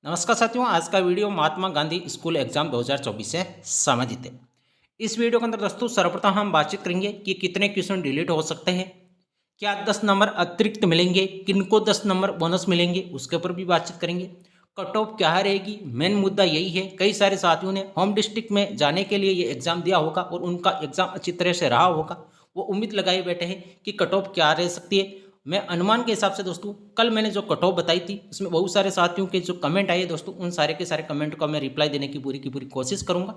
नमस्कार साथियों, आज का video Mahatma Gandhi school exam 2024 से संबंधित है। इस वीडियो के अंदर दोस्तों सर्वप्रथम हम बातचीत करेंगे कि कितने क्वेश्चन डिलीट हो सकते हैं, क्या 10 नंबर अतिरिक्त मिलेंगे, किनको 10 नंबर बोनस मिलेंगे, उसके ऊपर भी बातचीत करेंगे। कट ऑफ क्या रहेगी, मेन मुद्दा यही है। कई सारे साथियों ने होम डिस्ट्रिक्ट में जाने के लिए ये एग्जाम दिया होगा और उनका एग्जाम अच्छी तरह से रहा होगा। वो उम्मीद लगाए बैठे हैं कि कट ऑफ क्या रह सकती है। मैं अनुमान के हिसाब से दोस्तों कल मैंने जो कट ऑफ बताई थी उसमें बहुत सारे साथियों के जो कमेंट आए दोस्तों, उन सारे के सारे कमेंट को मैं रिप्लाई देने की पूरी कोशिश करूंगा।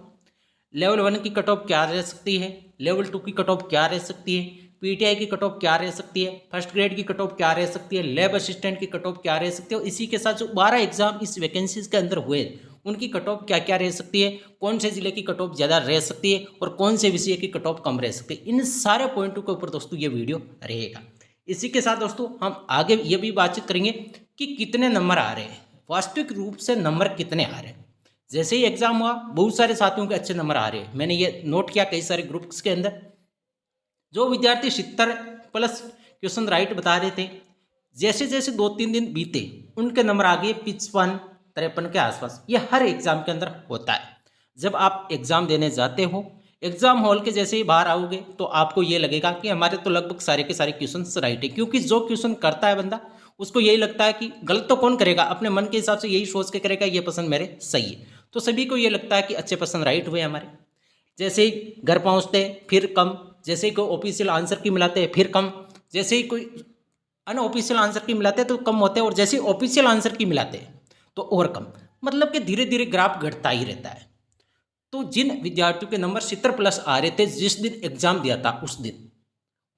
लेवल 1 की कट ऑफ क्या रह सकती है, लेवल 2 की कट ऑफ क्या रह सकती है, पीटीआई की कट ऑफ क्या रह सकती है, फर्स्ट ग्रेड की कट ऑफ क्या रह सकती है, लैब असिस्टेंट की कट ऑफ क्या रह सकती है, और इसी के साथ जो 12 एग्जाम इस वैकेंसीज के अंदर हुए उनकी कट ऑफ क्या क्या रह सकती है, कौन से जिले की कट ऑफ ज़्यादा रह सकती है और कौन से विषय की कट ऑफ कम रह सकती है, इन सारे पॉइंटों के ऊपर दोस्तों ये वीडियो रहेगा। इसी के साथ दोस्तों हम आगे ये भी बातचीत करेंगे कि कितने नंबर आ रहे हैं, वास्तविक रूप से नंबर कितने आ रहे हैं। जैसे ही एग्जाम हुआ बहुत सारे साथियों के अच्छे नंबर आ रहे हैं, मैंने ये नोट किया कई सारे ग्रुप्स के अंदर। जो विद्यार्थी 70+ क्वेश्चन राइट बता रहे थे, जैसे जैसे 2-3 दिन बीते उनके नंबर आ गए 55-53 के आसपास। ये हर एग्जाम के अंदर होता है। जब आप एग्जाम देने जाते हो, एग्जाम हॉल के जैसे ही बाहर आओगे तो आपको ये लगेगा कि हमारे तो लगभग सारे के सारे क्वेश्चन राइट है, क्योंकि जो क्वेश्चन करता है बंदा उसको यही लगता है कि गलत तो कौन करेगा, अपने मन के हिसाब से यही सोच के करेगा ये प्रश्न मेरे सही है। तो सभी को ये लगता है कि अच्छे प्रश्न राइट हुए हमारे। जैसे ही घर पहुंचते फिर कम, जैसे ही कोई ऑफिशियल आंसर की मिलाते फिर कम, जैसे ही कोई अनऑफिशियल आंसर की मिलाते तो कम होते हैं, और जैसे ही ऑफिशियल आंसर की मिलाते तो और कम। मतलब कि धीरे धीरे ग्राफ घटता ही रहता है। तो जिन विद्यार्थियों के नंबर 70+ आ रहे थे जिस दिन एग्जाम दिया था उस दिन,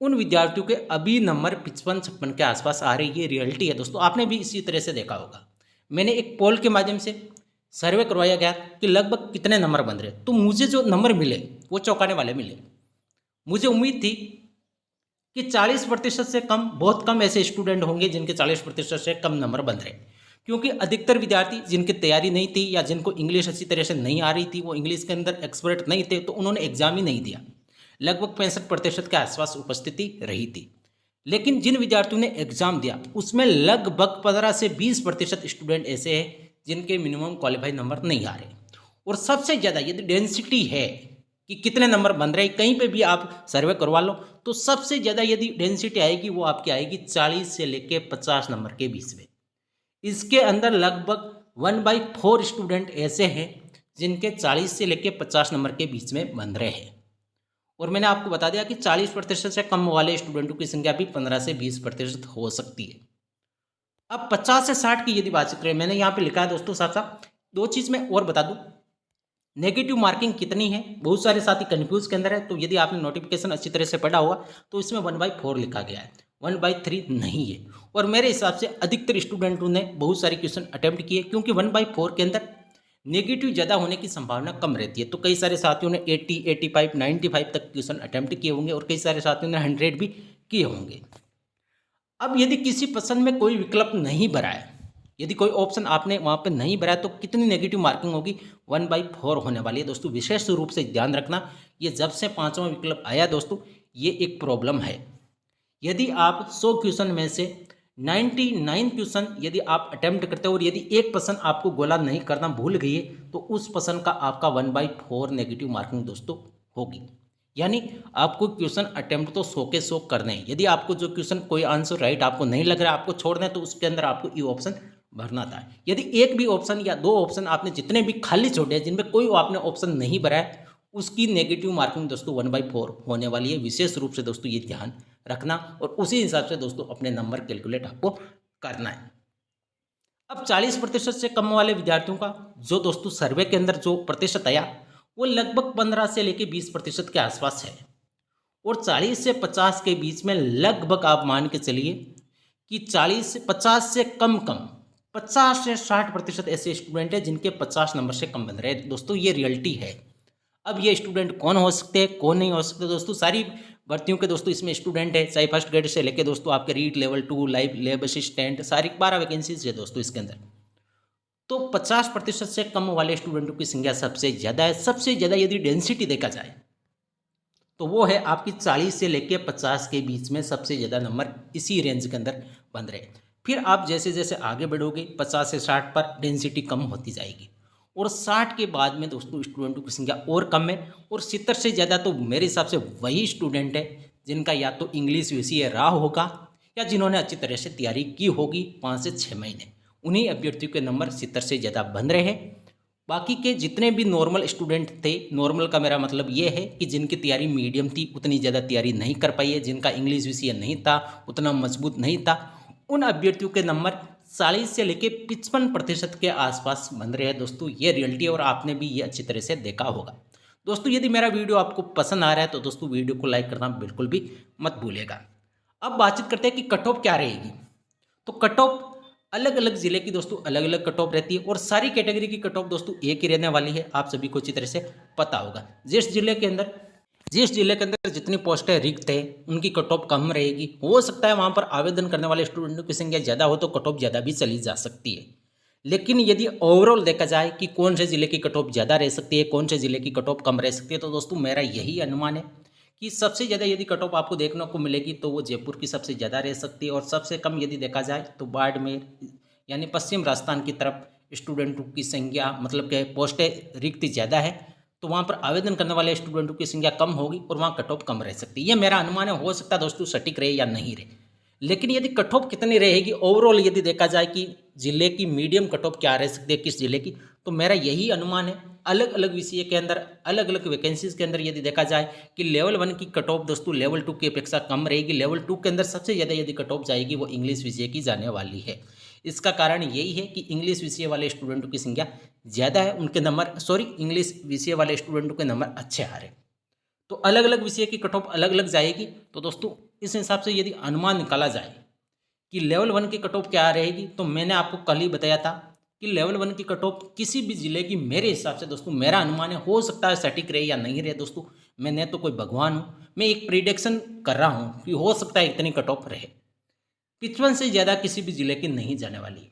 उन विद्यार्थियों के अभी नंबर 55-56 के आसपास आ रही है। ये रियलिटी है दोस्तों, आपने भी इसी तरह से देखा होगा। मैंने एक पोल के माध्यम से सर्वे करवाया गया कि लगभग कितने नंबर बन रहे, तो मुझे जो नंबर मिले वो चौंकाने वाले मिले। मुझे उम्मीद थी कि 40% से कम, बहुत कम ऐसे स्टूडेंट होंगे जिनके 40% से कम नंबर बन रहे, क्योंकि अधिकतर विद्यार्थी जिनकी तैयारी नहीं थी या जिनको इंग्लिश अच्छी तरह से नहीं आ रही थी, वो इंग्लिश के अंदर एक्सपर्ट नहीं थे, तो उन्होंने एग्जाम ही नहीं दिया। लगभग 65% के आसपास उपस्थिति रही थी। लेकिन जिन विद्यार्थियों ने एग्जाम दिया उसमें लगभग 15 से 20% स्टूडेंट ऐसे हैं जिनके मिनिमम क्वालिफाई नंबर नहीं आ रहे। और सबसे ज़्यादा यदि डेंसिटी है कि कितने नंबर बन रहे हैं, कहीं पे भी आप सर्वे करवा लो, तो सबसे ज़्यादा यदि डेंसिटी आएगी वो आपकी आएगी 40 से लेके 50 नंबर के बीच में। इसके अंदर लगभग 1/4 स्टूडेंट ऐसे हैं जिनके 40 से लेके 50 नंबर के बीच में बन रहे हैं। और मैंने आपको बता दिया कि 40% से कम वाले स्टूडेंटों की संख्या भी 15 से 20% हो सकती है। अब 50 से 60 की यदि बातचीत करें, मैंने यहाँ पे लिखा है दोस्तों साथ साथ दो चीज़ मैं और बता दूँ। नेगेटिव मार्किंग कितनी है, बहुत सारे साथी कंफ्यूज के अंदर है। तो यदि आपने नोटिफिकेशन अच्छी तरह से पढ़ा होगा तो इसमें 1/4 लिखा गया है, 1/3 नहीं है। और मेरे हिसाब से अधिकतर स्टूडेंटों ने बहुत सारे क्वेश्चन अटेम्प्ट किए, क्योंकि 1/4 के अंदर नेगेटिव ज़्यादा होने की संभावना कम रहती है। तो कई सारे साथियों ने 80, 85, 95 तक क्वेश्चन अटेम्प्ट किए होंगे और कई सारे साथियों ने 100 भी किए होंगे। अब यदि किसी प्रश्न में कोई विकल्प नहीं भरा है, यदि कोई ऑप्शन आपने वहाँ पे नहीं भरा है, तो कितनी नेगेटिव मार्किंग होगी, 1/4 होने वाली है दोस्तों। विशेष रूप से ध्यान रखना, ये जब से 5वां विकल्प आया दोस्तों, ये एक प्रॉब्लम है। यदि आप 100 क्वेश्चन में से 99 क्वेश्चन यदि आप अटेम्प्ट करते हो और यदि एक प्रश्न आपको गोला नहीं करना भूल गई है, तो उस प्रश्न का आपका 1/4 नेगेटिव मार्किंग दोस्तों होगी। यानी आपको क्वेश्चन अटेम्प्ट तो 100 के 100 करने हैं। यदि आपको जो क्वेश्चन कोई आंसर राइट आपको नहीं लग रहा है, आपको छोड़ दें, तो उसके अंदर आपको ये ऑप्शन भरना था। यदि एक भी ऑप्शन या दो ऑप्शन आपने जितने भी खाली छोड़े जिनमें कोई आपने ऑप्शन नहीं भरा है, उसकी नेगेटिव मार्किंग दोस्तों 1/4 होने वाली है। विशेष रूप से दोस्तों ये ध्यान रखना और उसी हिसाब से दोस्तों अपने नंबर कैलकुलेट आपको करना है। अब 40% से कम वाले विद्यार्थियों का जो दोस्तों सर्वे के अंदर जो प्रतिशत आया, वो लगभग 15 से लेके 20% के आसपास है। और 40 से 50 के बीच में लगभग आप मान के चलिए कि 40 से 50 से कम 50 से 60% ऐसे स्टूडेंट हैं जिनके 50 नंबर से कम बन रहे हैं दोस्तों। ये रियलिटी है। अब ये स्टूडेंट कौन हो सकते हैं, कौन नहीं हो सकते दोस्तों, सारी भर्तियों के दोस्तों इसमें स्टूडेंट है, चाहे फर्स्ट ग्रेड से लेके दोस्तों आपके REET level 2 live lab assistant, सारी 12 वैकेंसीज है दोस्तों इसके अंदर। तो 50% से कम वाले स्टूडेंटों की संख्या सबसे ज़्यादा है। सबसे ज़्यादा यदि डेंसिटी देखा जाए तो वो है आपकी 40 से लेके 50 के बीच में सबसे ज़्यादा नंबर इसी रेंज के अंदर बन रहे हैं। फिर आप जैसे जैसे आगे बढ़ोगे 50 से 60 पर डेंसिटी कम होती जाएगी और 60 के बाद में दोस्तों स्टूडेंटों की संख्या और कम है और 70 से ज़्यादा तो मेरे हिसाब से वही स्टूडेंट है जिनका या तो इंग्लिश विषय रहा होगा या जिन्होंने अच्छी तरह से तैयारी की होगी 5 से 6 महीने, उन्हीं अभ्यर्थियों के नंबर 70 से ज़्यादा बन रहे हैं। बाकी के जितने भी नॉर्मल स्टूडेंट थे, नॉर्मल का मेरा मतलब ये है कि जिनकी तैयारी मीडियम थी, उतनी ज़्यादा तैयारी नहीं कर पाई है, जिनका इंग्लिश विषय नहीं था, उतना मजबूत नहीं था, उन अभ्यर्थियों के नंबर 40 से लेकर 55% के आसपास बन रहे हैं दोस्तों। ये रियलिटी है और आपने भी ये अच्छी तरह से देखा होगा। दोस्तों यदि मेरा वीडियो आपको पसंद आ रहा है तो दोस्तों वीडियो को लाइक करना बिल्कुल भी मत भूलिएगा। अब बातचीत करते हैं कि कट ऑफ क्या रहेगी। तो कट ऑफ अलग अलग जिले की दोस्तों अलग अलग कट ऑफ रहती है और सारी कैटेगरी की कट ऑफ दोस्तों एक ही रहने वाली है, आप सभी को अच्छी तरह से पता होगा। जिस जिले के अंदर जितनी पोस्टें रिक्त है उनकी कट ऑफ कम रहेगी। हो सकता है वहाँ पर आवेदन करने वाले स्टूडेंटों की संख्या ज़्यादा हो तो कट ऑफ ज़्यादा भी चली जा सकती है। लेकिन यदि ओवरऑल देखा जाए कि कौन से ज़िले की कट ऑफ ज़्यादा रह सकती है, कौन से ज़िले की कट ऑफ कम रह सकती है, तो दोस्तों मेरा यही अनुमान है कि सबसे ज़्यादा यदि कट ऑफ आपको देखने को मिलेगी तो वो जयपुर की सबसे ज़्यादा रह सकती है और सबसे कम यदि देखा जाए तो बाड़मेर यानी पश्चिम राजस्थान की तरफ स्टूडेंटों की संख्या मतलब कि पोस्टें रिक्त ज़्यादा है तो वहाँ पर आवेदन करने वाले स्टूडेंटों की संख्या कम होगी और वहाँ कट ऑफ कम रह सकती है। ये मेरा अनुमान है, हो सकता है दोस्तों सटीक रहे या नहीं रहे। लेकिन यदि कट ऑफ कितनी रहेगी ओवरऑल यदि देखा जाए कि जिले की मीडियम कट ऑफ क्या रह सकती है किस जिले की, तो मेरा यही अनुमान है। अलग अलग विषय के अंदर अलग अलग वैकेंसीज के अंदर यदि देखा जाए कि लेवल 1 की कट ऑफ दोस्तों लेवल 2 की अपेक्षा कम रहेगी। लेवल 2 के अंदर सबसे ज़्यादा यदि कट ऑफ जाएगी वो इंग्लिश विषय की जाने वाली है। इसका कारण यही है कि इंग्लिश विषय वाले स्टूडेंटों की संख्या ज़्यादा है, उनके नंबर इंग्लिश विषय वाले स्टूडेंटों के नंबर अच्छे आ रहे हैं। तो अलग अलग विषय की कट ऑफ अलग अलग जाएगी। तो दोस्तों इस हिसाब से यदि अनुमान निकाला जाए कि लेवल 1 की कट ऑफ क्या रहेगी, तो मैंने आपको कल ही बताया था कि लेवल 1 की कट ऑफ किसी भी जिले की मेरे हिसाब से दोस्तों मेरा अनुमान है, हो सकता है सटीक रहे या नहीं रहे दोस्तों। मैं न तो कोई भगवान हूँ, मैं एक प्रिडिक्शन कर रहा हूँ कि हो सकता है इतनी कट ऑफ रहे। 55 से ज़्यादा किसी भी जिले की नहीं जाने वाली।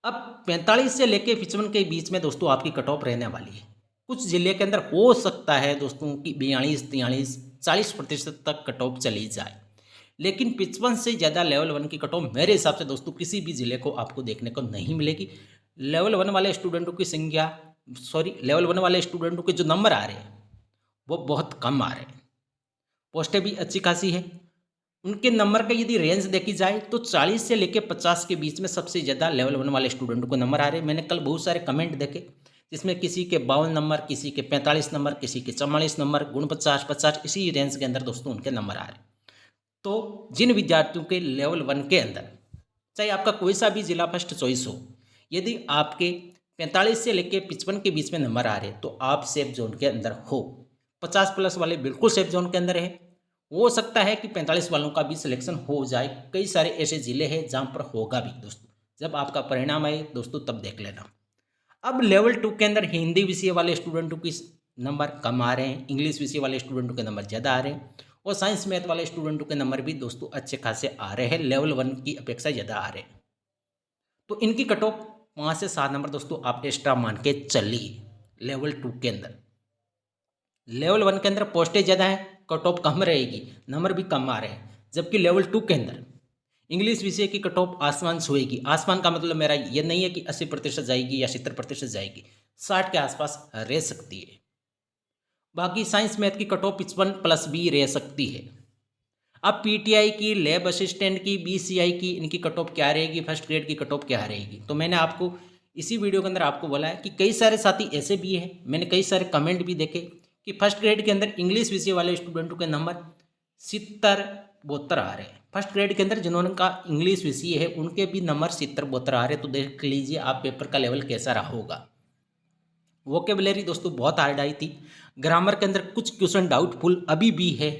अब 45 से लेके 55 के बीच में दोस्तों आपकी कट ऑफ रहने वाली है। कुछ जिले के अंदर हो सकता है दोस्तों कि 42, 43, 40% तक कट ऑफ चली जाए, लेकिन 55 से ज़्यादा लेवल 1 की कट ऑफ मेरे हिसाब से दोस्तों किसी भी ज़िले को आपको देखने को नहीं मिलेगी। लेवल 1 वाले स्टूडेंटों की संख्या लेवल 1 वाले स्टूडेंटों के जो नंबर आ रहे हैं वो बहुत कम आ रहे हैं। पोस्टें भी अच्छी खासी है। उनके नंबर का यदि रेंज देखी जाए तो 40 से लेकर 50 के बीच में सबसे ज़्यादा लेवल 1 वाले स्टूडेंटों को नंबर आ रहे हैं। मैंने कल बहुत सारे कमेंट देखे जिसमें किसी के 52 नंबर, किसी के 45 नंबर, किसी के 44 नंबर, 49, 50 इसी रेंज के अंदर दोस्तों उनके नंबर आ रहे हैं। तो जिन विद्यार्थियों के लेवल 1 के अंदर चाहे आपका कोई सा भी जिला फर्स्ट चॉइस हो, यदि आपके 45 से लेकर 55 के बीच में नंबर आ रहे हैं तो आप सेफ जोन के अंदर हो। 50 प्लस वाले बिल्कुल सेफ जोन के अंदर है। हो सकता है कि 45 वालों का भी सिलेक्शन हो जाए। कई सारे ऐसे ज़िले हैं जहाँ पर होगा भी दोस्तों। जब आपका परिणाम आए दोस्तों तब देख लेना। अब लेवल 2 के अंदर हिंदी विषय वाले स्टूडेंटों की नंबर कम आ रहे हैं, इंग्लिश विषय वाले स्टूडेंटों के नंबर ज़्यादा आ रहे हैं और साइंस मैथ वाले स्टूडेंटों के नंबर भी दोस्तों अच्छे खासे आ रहे हैं, लेवल 1 की अपेक्षा ज़्यादा आ रहे हैं। तो इनकी कट ऑफ 5 से 7 नंबर दोस्तों आप एक्स्ट्रा मान के चलिए। लेवल 2 के अंदर लेवल 1 के अंदर पोस्टें ज़्यादा है, कट ऑफ कम रहेगी, नंबर भी कम आ रहे हैं। जबकि लेवल 2 के अंदर इंग्लिश विषय की कट ऑफ आसमान छुएगी। आसमान का मतलब मेरा ये नहीं है कि 80% जाएगी या 70% जाएगी, 60 के आसपास रह सकती है। बाकी साइंस मैथ की कट ऑफ 55+ भी रह सकती है। अब पीटीआई की, लैब असिस्टेंट की, बीसीआई की इनकी कट ऑफ क्या रहेगी, फर्स्ट ग्रेड की कट ऑफ क्या रहेगी, तो मैंने आपको इसी वीडियो के अंदर आपको बोला है कि कई सारे साथी ऐसे भी हैं, मैंने कई सारे कमेंट भी देखे कि फर्स्ट ग्रेड के अंदर इंग्लिश विषय वाले स्टूडेंटों के नंबर 70-72 आ रहे हैं। फर्स्ट ग्रेड के अंदर जिन्होंने का इंग्लिश विषय है उनके भी नंबर 70-72 आ रहे हैं। तो देख लीजिए आप पेपर का लेवल कैसा रहा होगा। वोकेबलरी दोस्तों बहुत हार्ड आई थी। ग्रामर के अंदर कुछ क्वेश्चन डाउटफुल अभी भी है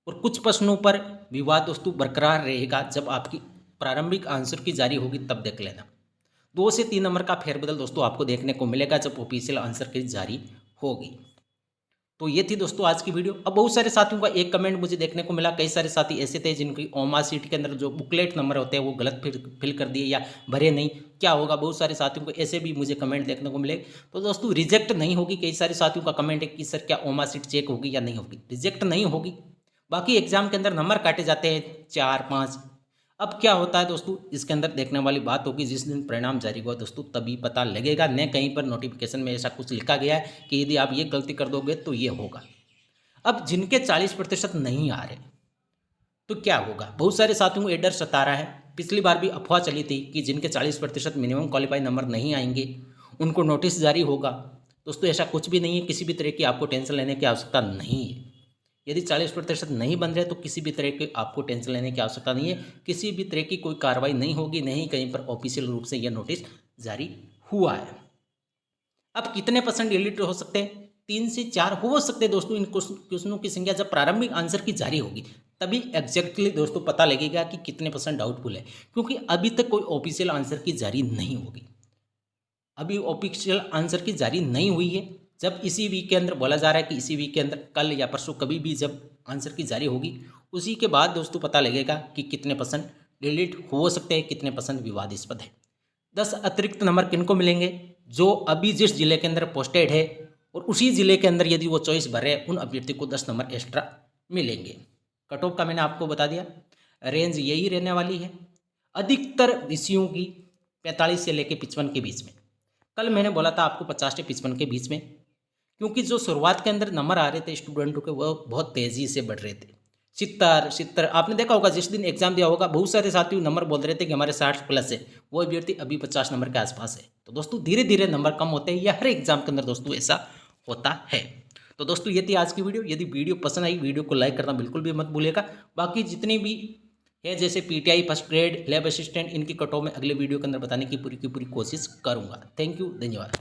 और कुछ प्रश्नों पर विवाद दोस्तों बरकरार रहेगा। जब आपकी प्रारंभिक आंसर की जारी होगी तब देख लेना। 2 से 3 नंबर का फेरबदल दोस्तों आपको देखने को मिलेगा जब ऑफिशियल आंसर की जारी होगी। तो ये थी दोस्तों आज की वीडियो। अब बहुत सारे साथियों का एक कमेंट मुझे देखने को मिला, कई सारे साथी ऐसे थे जिनकी ओमा सीट के अंदर जो बुकलेट नंबर होते हैं वो गलत फिल कर दिए या भरे नहीं, क्या होगा। बहुत सारे साथियों को ऐसे भी मुझे कमेंट देखने को मिले। तो दोस्तों रिजेक्ट नहीं होगी। कई सारे साथियों का कमेंट है कि सर क्या ओमा सीट चेक होगी या नहीं होगी, रिजेक्ट नहीं होगी। बाकी एग्जाम के अंदर नंबर काटे जाते हैं 4, 5। अब क्या होता है दोस्तों, इसके अंदर देखने वाली बात होगी, जिस दिन परिणाम जारी हुआ दोस्तों तभी पता लगेगा। न कहीं पर नोटिफिकेशन में ऐसा कुछ लिखा गया है कि यदि आप ये गलती कर दोगे तो ये होगा। अब जिनके 40% नहीं आ रहे तो क्या होगा? बहुत सारे साथियों को ये डर सता रहा है। पिछली बार भी अफवाह चली थी कि जिनके 40% मिनिमम क्वालिफाई नंबर नहीं आएंगे उनको नोटिस जारी होगा। दोस्तों ऐसा कुछ भी नहीं है, किसी भी तरह की आपको टेंशन लेने की आवश्यकता नहीं है। यदि 40% नहीं बन रहे तो किसी भी तरह की आपको टेंशन लेने की आवश्यकता नहीं है। किसी भी तरह की कोई कार्रवाई नहीं होगी, नहीं कहीं पर ऑफिशियल रूप से यह नोटिस जारी हुआ है। अब कितने परसेंट डिलीट हो सकते हैं? 3 से 4 हो सकते हैं दोस्तों। इन क्वेश्चनों की संख्या जब प्रारंभिक आंसर की जारी होगी तभी एग्जैक्टली दोस्तों पता लगेगा कि कितने परसेंट डाउटफुल है, क्योंकि अभी तक कोई ऑफिशियल आंसर की जारी नहीं होगी। अभी ऑफिशियल आंसर की जारी नहीं हुई है। जब इसी वीक के अंदर बोला जा रहा है कि इसी वीक के अंदर कल या परसों कभी भी जब आंसर की जारी होगी उसी के बाद दोस्तों पता लगेगा कि कितने परसेंट डिलीट हो सकते हैं, कितने परसेंट विवादास्पद है। 10 अतिरिक्त नंबर किनको मिलेंगे? जो अभी जिस जिले के अंदर पोस्टेड है और उसी जिले के अंदर यदि वो चॉइस भरे उन अभ्यर्थी को 10 नंबर एक्स्ट्रा मिलेंगे। कट ऑफ का मैंने आपको बता दिया, रेंज यही रहने वाली है अधिकतर विषयों की 45 से लेकर 55 के बीच में। कल मैंने बोला था आपको 50 से 55 के बीच में, क्योंकि जो शुरुआत के अंदर नंबर आ रहे थे स्टूडेंटों के वो बहुत तेज़ी से बढ़ रहे थे। 70 आपने देखा होगा, जिस दिन एग्जाम दिया होगा बहुत सारे साथी नंबर बोल रहे थे कि हमारे 60 प्लस है, वो अभ्यर्थी अभी 50 नंबर के आसपास है। तो दोस्तों धीरे धीरे नंबर कम होते हैं, यह हर एग्जाम के अंदर दोस्तों ऐसा होता है। तो दोस्तों ये थी आज की वीडियो। यदि वीडियो पसंद आई वीडियो को लाइक करना बिल्कुल भी मत भूलिएगा। बाकी जितनी भी है जैसे PTI, first grade, lab assistant, इनकी कट ऑफ में अगले वीडियो के अंदर बताने की पूरी कोशिश करूंगा। थैंक यू, धन्यवाद।